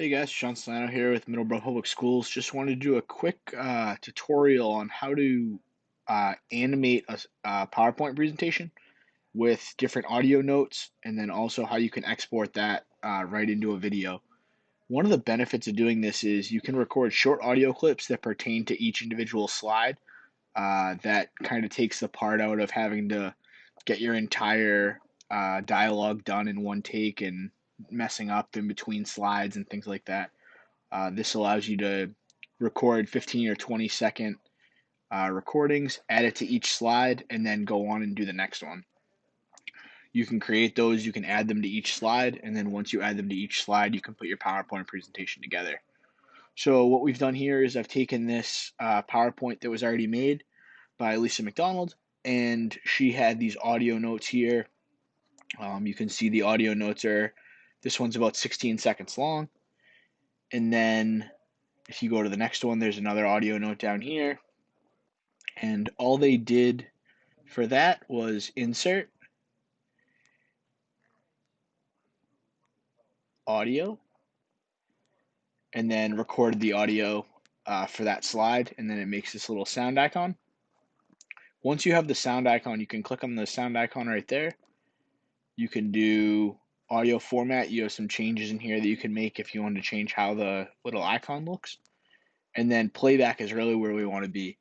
Hey guys, Sean Solano here with Middleborough Public Schools. Just wanted to do a quick tutorial on how to animate a PowerPoint presentation with different audio notes, and then also how you can export that right into a video. One of the benefits of doing this is you can record short audio clips that pertain to each individual slide. That kind of takes the part out of having to get your entire dialogue done in one take and messing up in between slides and things like that. This allows you to record 15 or 20-second recordings, add it to each slide, and then go on and do the next one. You can create those, you can add them to each slide, and then once you add them to each slide, you can put your PowerPoint presentation together. So what we've done here is I've taken this PowerPoint that was already made by Lisa McDonald, and she had these audio notes here. You can see the audio notes this one's about 16 seconds long. And then if you go to the next one, there's another audio note down here. And all they did for that was insert audio and then record the audio for that slide. And then it makes this little sound icon. Once you have the sound icon, you can click on the sound icon right there. You can do audio format. You have some changes in here that you can make if you want to change how the little icon looks. And then playback is really where we want to be.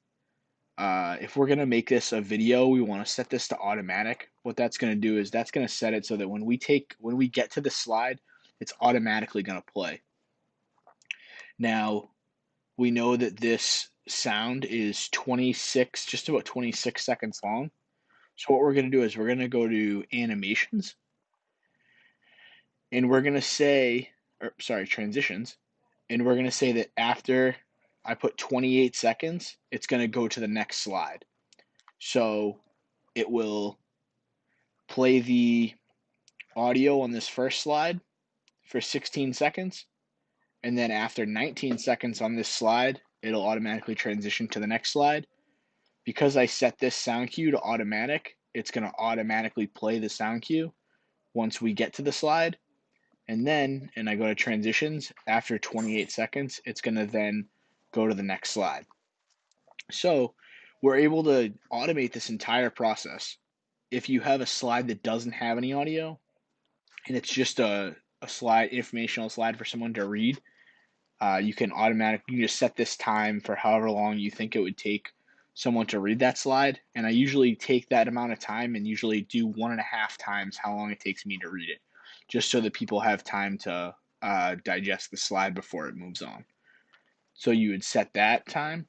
If we're going to make this a video, we want to set this to automatic. What that's going to do is that's going to set it so that when we get to the slide, it's automatically going to play. Now, we know that this sound is just about 26 seconds long. So what we're going to do is we're going to go to animations, and we're going to say, transitions, and we're going to say that after I put 28 seconds, it's going to go to the next slide. So it will play the audio on this first slide for 16 seconds, and then after 19 seconds on this slide, it'll automatically transition to the next slide. Because I set this sound cue to automatic, it's going to automatically play the sound cue once we get to the slide. And I go to transitions, after 28 seconds, it's going to then go to the next slide. So we're able to automate this entire process. If you have a slide that doesn't have any audio and it's just a informational slide for someone to read, you can just set this time for however long you think it would take someone to read that slide. And I usually take that amount of time and usually do 1.5 times how long it takes me to read it, just so that people have time to digest the slide before it moves on. So you would set that time.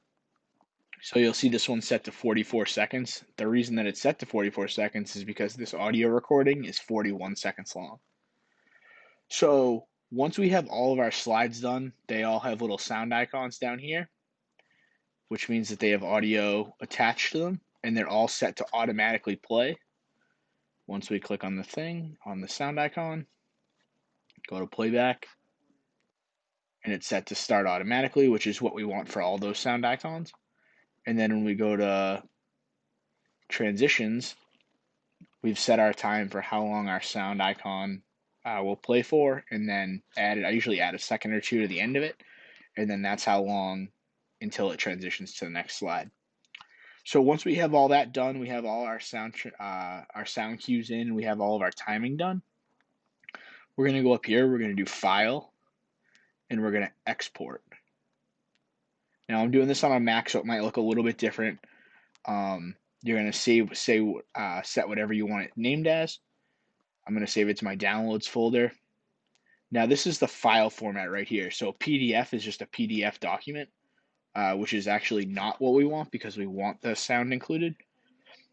So you'll see this one set to 44 seconds. The reason that it's set to 44 seconds is because this audio recording is 41 seconds long. So once we have all of our slides done, they all have little sound icons down here, which means that they have audio attached to them, and they're all set to automatically play. Once we click on the sound icon, go to playback, and it's set to start automatically, which is what we want for all those sound icons. And then when we go to transitions, we've set our time for how long our sound icon will play for, and then I usually add a second or two to the end of it, and then that's how long until it transitions to the next slide. So once we have all that done, we have all our sound cues in, we have all of our timing done. We're going to go up here, we're going to do File, and we're going to Export. Now I'm doing this on a Mac, so it might look a little bit different. You're going to set whatever you want it named as. I'm going to save it to my downloads folder. Now this is the file format right here. So PDF is just a PDF document, which is actually not what we want because we want the sound included.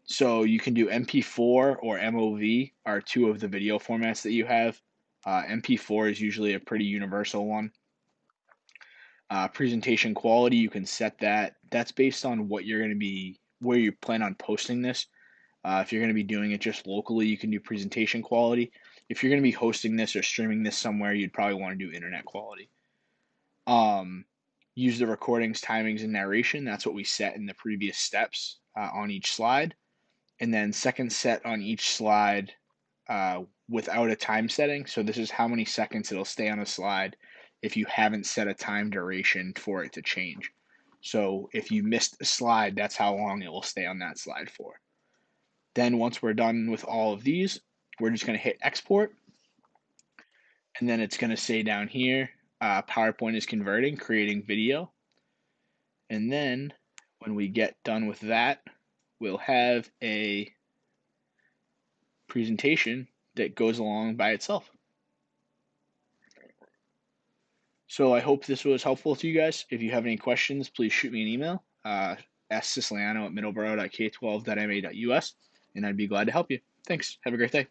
So you can do MP4 or MOV are two of the video formats that you have. MP4 is usually a pretty universal one. Presentation quality, you can set that. That's based on where you plan on posting this. If you're going to be doing it just locally, you can do presentation quality. If you're going to be hosting this or streaming this somewhere, you'd probably want to do internet quality. Use the recordings, timings, and narration. That's what we set in the previous steps on each slide. And then second set on each slide without a time setting. So this is how many seconds it'll stay on a slide if you haven't set a time duration for it to change. So if you missed a slide, that's how long it will stay on that slide for. Then once we're done with all of these, we're just going to hit export, and then it's going to say down here, PowerPoint is converting, creating video. And then when we get done with that, we'll have a presentation that goes along by itself. So I hope this was helpful to you guys. If you have any questions, please shoot me an email, siciliano@middleborough.k12.ma.us, and I'd be glad to help you. Thanks. Have a great day.